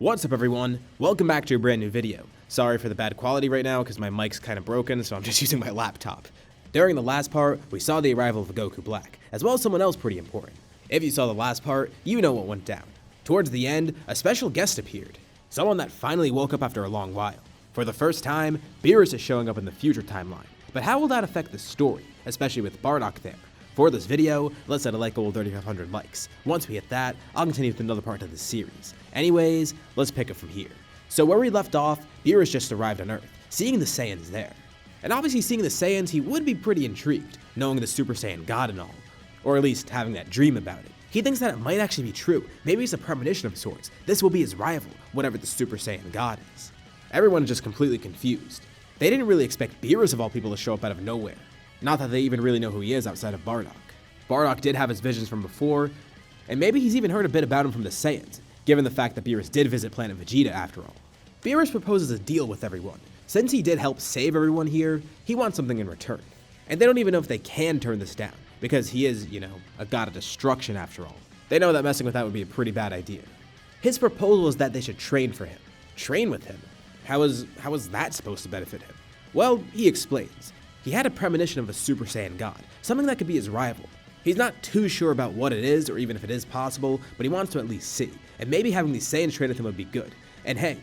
What's up everyone, welcome back to a brand new video. Sorry for the bad quality right now because my mic's kind of broken, so I'm just using my laptop. During the last part, we saw the arrival of Goku Black, as well as someone else pretty important. If you saw the last part, you know what went down. Towards the end, a special guest appeared. Someone that finally woke up after a long while. For the first time, Beerus is showing up in the future timeline. But how will that affect the story, especially with Bardock there? For this video, let's set a like goal of 3,500 likes. Once we hit that, I'll continue with another part of the series. Anyways, let's pick up from here. So where we left off, Beerus just arrived on Earth, seeing the Saiyans there. And obviously seeing the Saiyans, he would be pretty intrigued, knowing the Super Saiyan God and all. Or at least having that dream about it. He thinks that it might actually be true. Maybe it's a premonition of sorts. This will be his rival, whatever the Super Saiyan God is. Everyone is just completely confused. They didn't really expect Beerus of all people to show up out of nowhere. Not that they even really know who he is outside of Bardock. Bardock did have his visions from before, and maybe he's even heard a bit about him from the Saiyans, given the fact that Beerus did visit planet Vegeta after all. Beerus proposes a deal with everyone. Since he did help save everyone here, he wants something in return. And they don't even know if they can turn this down, because he is, a god of destruction after all. They know that messing with that would be a pretty bad idea. His proposal is that they should train for him. Train with him? How is that supposed to benefit him? Well, he explains. He had a premonition of a Super Saiyan God, something that could be his rival. He's not too sure about what it is, or even if it is possible, but he wants to at least see. And maybe having these Saiyans train with him would be good. And hey,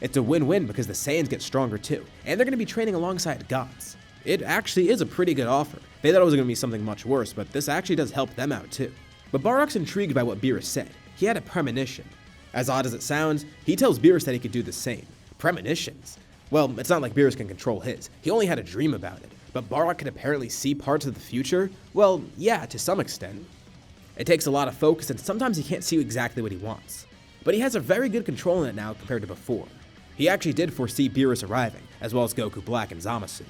it's a win-win because the Saiyans get stronger too, and they're going to be training alongside gods. It actually is a pretty good offer. They thought it was going to be something much worse, but this actually does help them out too. But Bardock's intrigued by what Beerus said. He had a premonition. As odd as it sounds, he tells Beerus that he could do the same. Premonitions? Well, it's not like Beerus can control his. He only had a dream about it. But Bardock can apparently see parts of the future? Well, yeah, to some extent. It takes a lot of focus, and sometimes he can't see exactly what he wants. But he has a very good control in it now compared to before. He actually did foresee Beerus arriving, as well as Goku Black and Zamasu.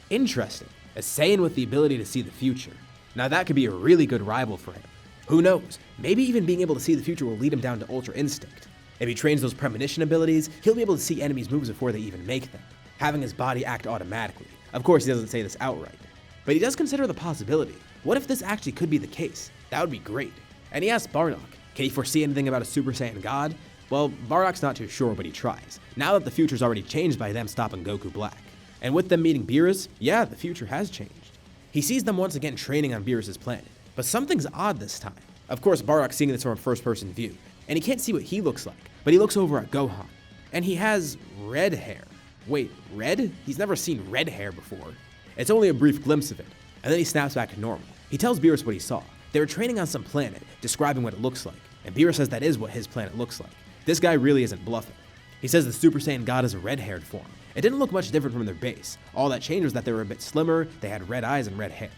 Interesting, a Saiyan with the ability to see the future. Now that could be a really good rival for him. Who knows, maybe even being able to see the future will lead him down to Ultra Instinct. If he trains those premonition abilities, he'll be able to see enemies' moves before they even make them, having his body act automatically. Of course, he doesn't say this outright, but he does consider the possibility. What if this actually could be the case? That would be great. And he asks Bardock, can he foresee anything about a Super Saiyan God? Well, Bardock's not too sure, but he tries, now that the future's already changed by them stopping Goku Black. And with them meeting Beerus, yeah, the future has changed. He sees them once again training on Beerus' planet, but something's odd this time. Of course, Bardock's seeing this from a first-person view, and he can't see what he looks like, but he looks over at Gohan, and he has red hair. Wait, red? He's never seen red hair before. It's only a brief glimpse of it, and then he snaps back to normal. He tells Beerus what he saw. They were training on some planet, describing what it looks like, and Beerus says that is what his planet looks like. This guy really isn't bluffing. He says the Super Saiyan God is a red-haired form. It didn't look much different from their base. All that changed was that they were a bit slimmer, they had red eyes and red hair.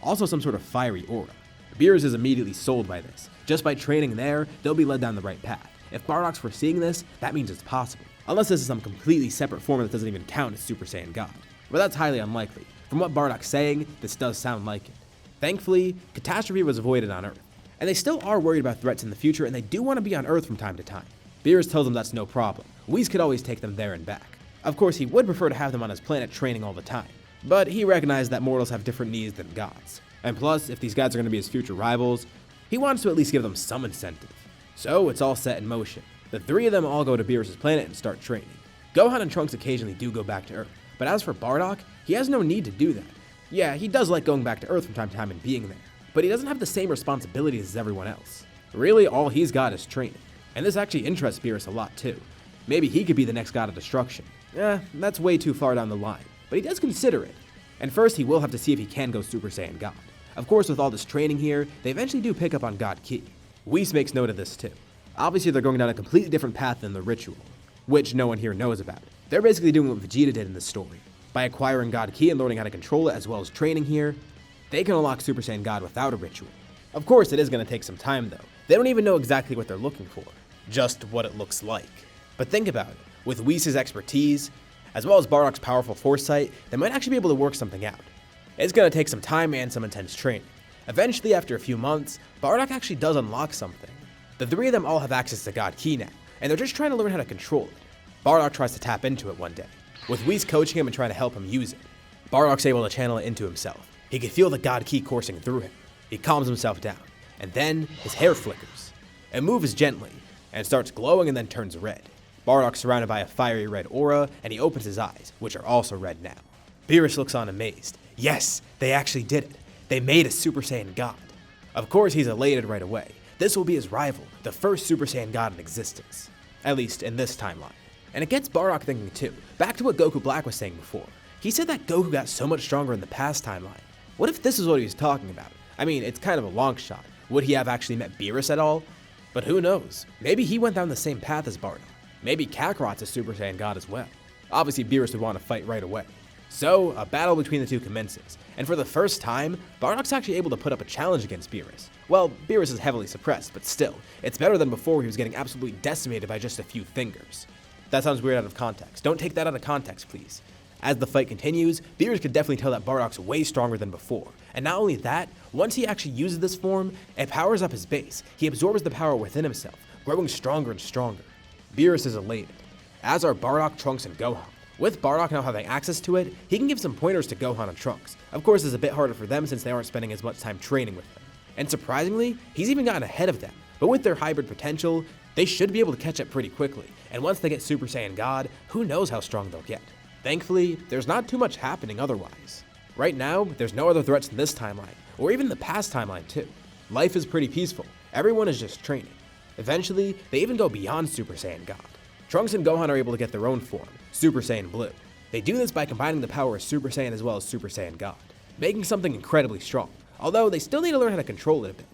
Also some sort of fiery aura. Beerus is immediately sold by this. Just by training there, they'll be led down the right path. If Bardock's foreseeing this, that means it's possible. Unless this is some completely separate form that doesn't even count as Super Saiyan God. But that's highly unlikely. From what Bardock's saying, this does sound like it. Thankfully, catastrophe was avoided on Earth. And they still are worried about threats in the future, and they do want to be on Earth from time to time. Beerus tells them that's no problem. Whis could always take them there and back. Of course, he would prefer to have them on his planet training all the time. But he recognized that mortals have different needs than gods. And plus, if these gods are going to be his future rivals, he wants to at least give them some incentive. So it's all set in motion. The three of them all go to Beerus' planet and start training. Gohan and Trunks occasionally do go back to Earth, but as for Bardock, he has no need to do that. Yeah, he does like going back to Earth from time to time and being there, but he doesn't have the same responsibilities as everyone else. Really, all he's got is training, and this actually interests Beerus a lot too. Maybe he could be the next god of destruction. That's way too far down the line, but he does consider it. And first, he will have to see if he can go Super Saiyan God. Of course, with all this training here, they eventually do pick up on God Ki. Whis makes note of this too. Obviously, they're going down a completely different path than the ritual, which no one here knows about. They're basically doing what Vegeta did in this story. By acquiring God Ki and learning how to control it as well as training here, they can unlock Super Saiyan God without a ritual. Of course, it is going to take some time though. They don't even know exactly what they're looking for, just what it looks like. But think about it, with Whis' expertise, as well as Bardock's powerful foresight, they might actually be able to work something out. It's going to take some time and some intense training. Eventually, after a few months, Bardock actually does unlock something. The three of them all have access to God Ki now, and they're just trying to learn how to control it. Bardock tries to tap into it one day, with Whis coaching him and trying to help him use it. Bardock's able to channel it into himself. He can feel the God Ki coursing through him. He calms himself down, and then his hair flickers. It moves gently, and starts glowing and then turns red. Bardock's surrounded by a fiery red aura, and he opens his eyes, which are also red now. Beerus looks on amazed. Yes, they actually did it. They made a Super Saiyan God. Of course, he's elated right away. This will be his rival, the first Super Saiyan God in existence. At least in this timeline. And it gets Bardock thinking too, back to what Goku Black was saying before. He said that Goku got so much stronger in the past timeline. What if this is what he was talking about? I mean, it's kind of a long shot. Would he have actually met Beerus at all? But who knows? Maybe he went down the same path as Bardock. Maybe Kakarot's a Super Saiyan God as well. Obviously, Beerus would want to fight right away. So, a battle between the two commences, and for the first time, Bardock's actually able to put up a challenge against Beerus. Well, Beerus is heavily suppressed, but still, it's better than before where he was getting absolutely decimated by just a few fingers. That sounds weird out of context. Don't take that out of context, please. As the fight continues, Beerus could definitely tell that Bardock's way stronger than before. And not only that, once he actually uses this form, it powers up his base. He absorbs the power within himself, growing stronger and stronger. Beerus is elated, as are Bardock, Trunks, and Gohan. With Bardock now having access to it, he can give some pointers to Gohan and Trunks. Of course, it's a bit harder for them since they aren't spending as much time training with him. And surprisingly, he's even gotten ahead of them. But with their hybrid potential, they should be able to catch up pretty quickly. And once they get Super Saiyan God, who knows how strong they'll get. Thankfully, there's not too much happening otherwise. Right now, there's no other threats in this timeline, or even the past timeline too. Life is pretty peaceful. Everyone is just training. Eventually, they even go beyond Super Saiyan God. Trunks and Gohan are able to get their own form, Super Saiyan Blue. They do this by combining the power of Super Saiyan as well as Super Saiyan God, making something incredibly strong, although they still need to learn how to control it a bit.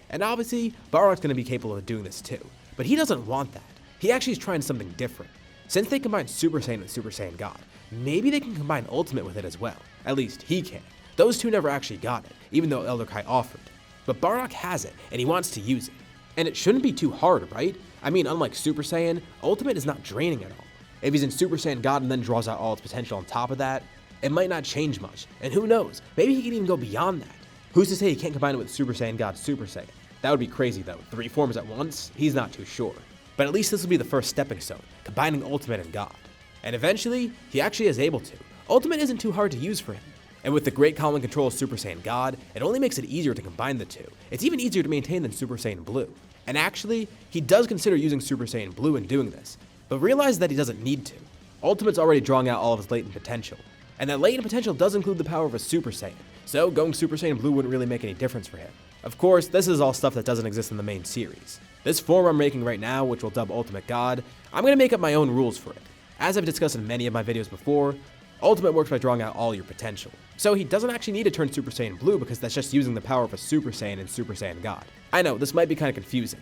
And obviously, Bardock's going to be capable of doing this too, but he doesn't want that. He actually is trying something different. Since they combine Super Saiyan with Super Saiyan God, maybe they can combine Ultimate with it as well. At least he can. Those two never actually got it, even though Elder Kai offered. But Bardock has it, and he wants to use it. And it shouldn't be too hard, right? I mean, unlike Super Saiyan, Ultimate is not draining at all. If he's in Super Saiyan God and then draws out all its potential on top of that, it might not change much. And who knows, maybe he can even go beyond that. Who's to say he can't combine it with Super Saiyan God Super Saiyan? That would be crazy though. 3 forms at once? He's not too sure. But at least this will be the first stepping stone, combining Ultimate and God. And eventually, he actually is able to. Ultimate isn't too hard to use for him. And with the great calm and control of Super Saiyan God, it only makes it easier to combine the two. It's even easier to maintain than Super Saiyan Blue. And actually, he does consider using Super Saiyan Blue in doing this, but realizes that he doesn't need to. Ultimate's already drawing out all of his latent potential. And that latent potential does include the power of a Super Saiyan, so going Super Saiyan Blue wouldn't really make any difference for him. Of course, this is all stuff that doesn't exist in the main series. This form I'm making right now, which will dub Ultimate God, I'm going to make up my own rules for it. As I've discussed in many of my videos before, Ultimate works by drawing out all your potential. So he doesn't actually need to turn Super Saiyan Blue because that's just using the power of a Super Saiyan and Super Saiyan God. I know, this might be kind of confusing,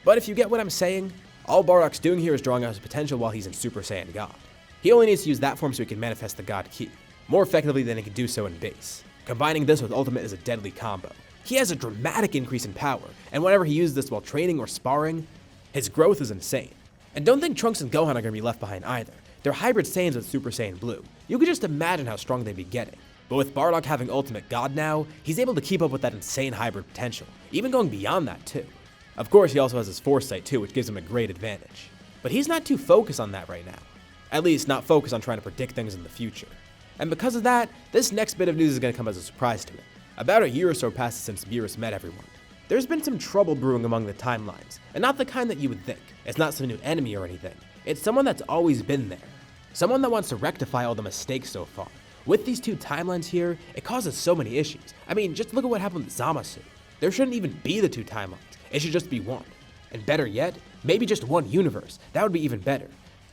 but if you get what I'm saying, all Bardock's doing here is drawing out his potential while he's in Super Saiyan God. He only needs to use that form so he can manifest the God Ki, more effectively than he can do so in base. Combining this with Ultimate is a deadly combo. He has a dramatic increase in power, and whenever he uses this while training or sparring, his growth is insane. And don't think Trunks and Gohan are going to be left behind either. They're hybrid Saiyans with Super Saiyan Blue. You could just imagine how strong they'd be getting. But with Bardock having Ultimate God now, he's able to keep up with that insane hybrid potential, even going beyond that too. Of course, he also has his foresight too, which gives him a great advantage. But he's not too focused on that right now. At least, not focused on trying to predict things in the future. And because of that, this next bit of news is going to come as a surprise to him. About a year or so passes since Beerus met everyone. There's been some trouble brewing among the timelines, and not the kind that you would think. It's not some new enemy or anything. It's someone that's always been there. Someone that wants to rectify all the mistakes so far. With these two timelines here, it causes so many issues. I mean, just look at what happened with Zamasu. There shouldn't even be the two timelines. It should just be one. And better yet, maybe just one universe. That would be even better.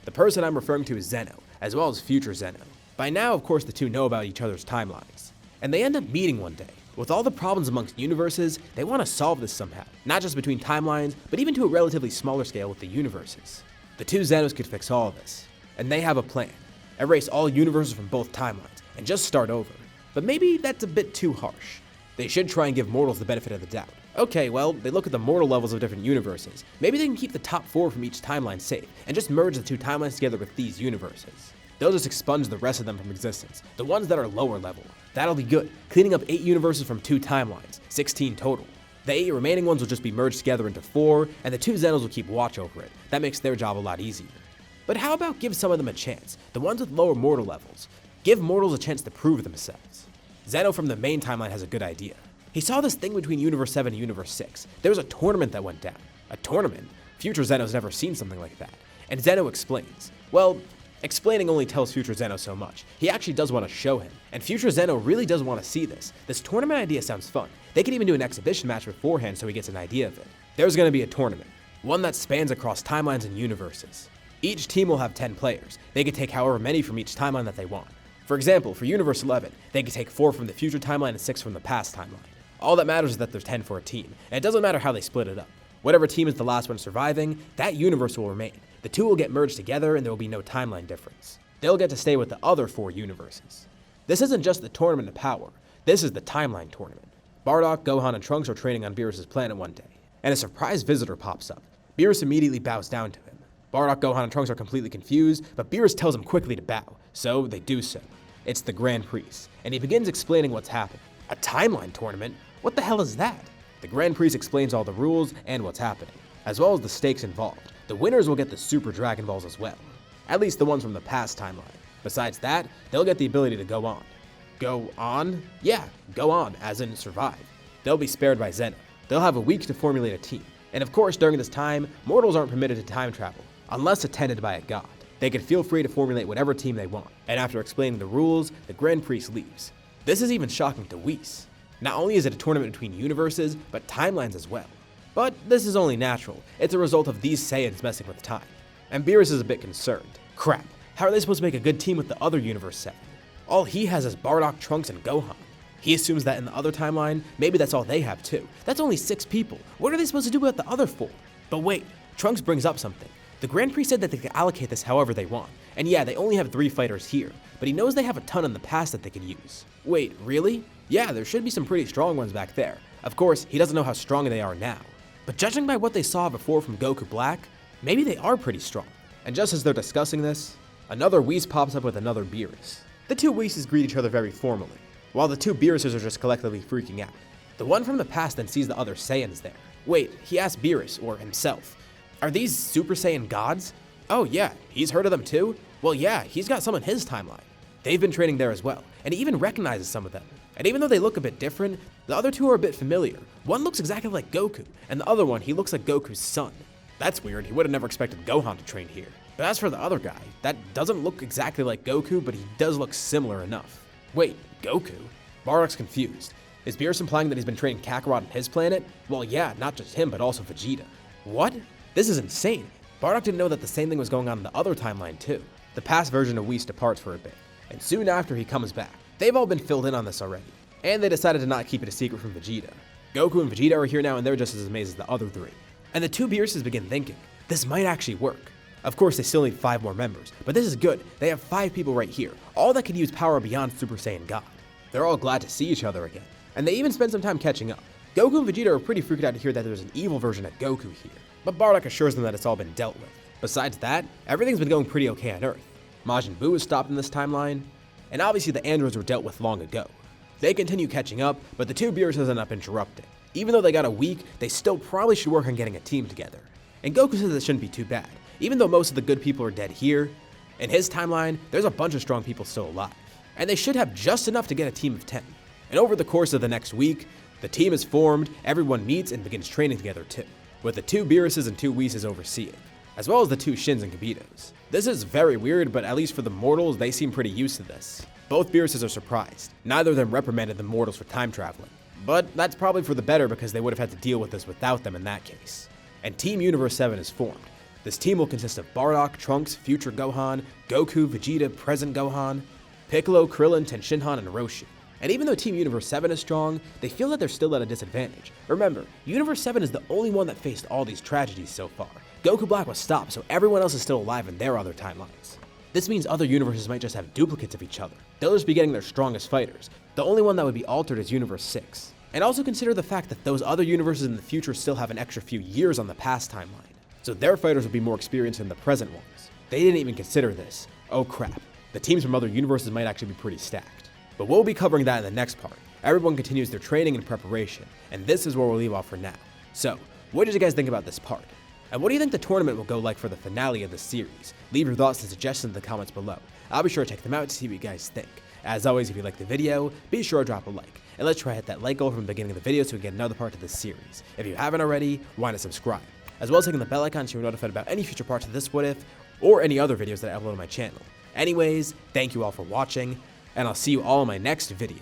The person I'm referring to is Zeno, as well as future Zeno. By now, of course, the two know about each other's timelines. And they end up meeting one day. With all the problems amongst universes, they want to solve this somehow. Not just between timelines, but even to a relatively smaller scale with the universes. The two Zenos could fix all of this. And they have a plan. Erase all universes from both timelines, and just start over. But maybe that's a bit too harsh. They should try and give mortals the benefit of the doubt. Okay, well, they look at the mortal levels of different universes. Maybe they can keep the top 4 from each timeline safe, and just merge the two timelines together with these universes. They'll just expunge the rest of them from existence, the ones that are lower level. That'll be good, cleaning up 8 universes from 2 timelines, 16 total. The 8 remaining ones will just be merged together into 4, and the 2 Zenos will keep watch over it. That makes their job a lot easier. But how about give some of them a chance, the ones with lower mortal levels? Give mortals a chance to prove themselves. Zeno from the main timeline has a good idea. He saw this thing between Universe 7 and Universe 6. There was a tournament that went down. A tournament? Future Zeno's never seen something like that. and Zeno explains. Well, explaining only tells future Zeno so much. He actually does want to show him, and future Zeno really does want to see this. This tournament idea sounds fun. They could even do an exhibition match beforehand so he gets an idea of it. There's going to be a tournament, one that spans across timelines and universes. Each team will have 10 players. They can take however many from each timeline that they want. For example, for Universe 11, they can take 4 from the future timeline and 6 from the past timeline. All that matters is that there's 10 for a team, and it doesn't matter how they split it up. Whatever team is the last one surviving, that universe will remain. The two will get merged together and there will be no timeline difference. They'll get to stay with the other 4 universes. This isn't just the Tournament of Power, this is the Timeline Tournament. Bardock, Gohan, and Trunks are training on Beerus' planet one day, and a surprise visitor pops up. Beerus immediately bows down to him. Bardock, Gohan, and Trunks are completely confused, but Beerus tells him quickly to bow, so they do so. It's the Grand Priest, and he begins explaining what's happened. A timeline tournament? What the hell is that? The Grand Priest explains all the rules and what's happening, as well as the stakes involved. The winners will get the Super Dragon Balls as well, at least the ones from the past timeline. Besides that, they'll get the ability to go on. Go on? Yeah, go on, as in survive. They'll be spared by Zeno. They'll have a week to formulate a team. And of course, during this time, mortals aren't permitted to time travel, unless attended by a god. They can feel free to formulate whatever team they want, and after explaining the rules, the Grand Priest leaves. This is even shocking to Whis. Not only is it a tournament between universes, but timelines as well. But this is only natural. It's a result of these Saiyans messing with time. And Beerus is a bit concerned. Crap, how are they supposed to make a good team with the other Universe 7? All he has is Bardock, Trunks, and Gohan. He assumes that in the other timeline, maybe that's all they have too. That's only 6 people. What are they supposed to do about the other 4? But wait, Trunks brings up something. The Grand Priest said that they can allocate this however they want. And yeah, they only have 3 fighters here, but he knows they have a ton in the past that they can use. Wait, really? Yeah, there should be some pretty strong ones back there. Of course, he doesn't know how strong they are now. But judging by what they saw before from Goku Black, maybe they are pretty strong. And just as they're discussing this, another Whis pops up with another Beerus. The 2 Whis greet each other very formally, while the 2 Beeruses are just collectively freaking out. The one from the past then sees the other Saiyans there. Wait, he asks Beerus, or himself, are these Super Saiyan gods? Oh yeah, he's heard of them too? Well yeah, he's got some in his timeline. They've been training there as well, and he even recognizes some of them. And even though they look a bit different, the other 2 are a bit familiar. One looks exactly like Goku, and the other one, he looks like Goku's son. That's weird, he would have never expected Gohan to train here. But as for the other guy, that doesn't look exactly like Goku, but he does look similar enough. Wait, Goku? Bardock's confused. Is Beerus implying that he's been training Kakarot on his planet? Well yeah, not just him, but also Vegeta. What? This is insane. Bardock didn't know that the same thing was going on in the other timeline too. The past version of Whis departs for a bit, and soon after he comes back. They've all been filled in on this already, and they decided to not keep it a secret from Vegeta. Goku and Vegeta are here now and they're just as amazed as the other 3. And the 2 Beeruses begin thinking, this might actually work. Of course, they still need 5 more members, but this is good. They have 5 people right here, all that can use power beyond Super Saiyan God. They're all glad to see each other again, and they even spend some time catching up. Goku and Vegeta are pretty freaked out to hear that there's an evil version of Goku here, but Bardock assures them that it's all been dealt with. Besides that, everything's been going pretty okay on Earth. Majin Buu is stopped in this timeline, and obviously the androids were dealt with long ago. They continue catching up, but the 2 Beeruses end up interrupting. Even though they got a week, they still probably should work on getting a team together. And Goku says it shouldn't be too bad, even though most of the good people are dead here. In his timeline, there's a bunch of strong people still alive, and they should have just enough to get a team of 10. And over the course of the next week, the team is formed, everyone meets and begins training together too, with the 2 Beeruses and 2 Whis overseeing, as well as the 2 Shins and Kabitos. This is very weird, but at least for the mortals, they seem pretty used to this. Both Beeruses are surprised. Neither of them reprimanded the mortals for time traveling. But that's probably for the better because they would have had to deal with this without them in that case. And Team Universe 7 is formed. This team will consist of Bardock, Trunks, future Gohan, Goku, Vegeta, present Gohan, Piccolo, Krillin, Tenshinhan, and Roshi. And even though Team Universe 7 is strong, they feel that they're still at a disadvantage. Remember, Universe 7 is the only one that faced all these tragedies so far. Goku Black was stopped, so everyone else is still alive in their other timelines. This means other universes might just have duplicates of each other. They'll just be getting their strongest fighters. The only one that would be altered is Universe 6. And also consider the fact that those other universes in the future still have an extra few years on the past timeline. So their fighters will be more experienced than the present ones. They didn't even consider this. Oh crap. The teams from other universes might actually be pretty stacked. But we'll be covering that in the next part. Everyone continues their training and preparation, and this is where we'll leave off for now. So, what did you guys think about this part? And what do you think the tournament will go like for the finale of the series? Leave your thoughts and suggestions in the comments below. I'll be sure to check them out to see what you guys think. As always, if you like the video, be sure to drop a like. And let's try to hit that like goal from the beginning of the video so we can get another part to this series. If you haven't already, why not subscribe? as well as clicking the bell icon so you're notified about any future parts of this What If, or any other videos that I upload on my channel. Anyways, thank you all for watching, and I'll see you all in my next video.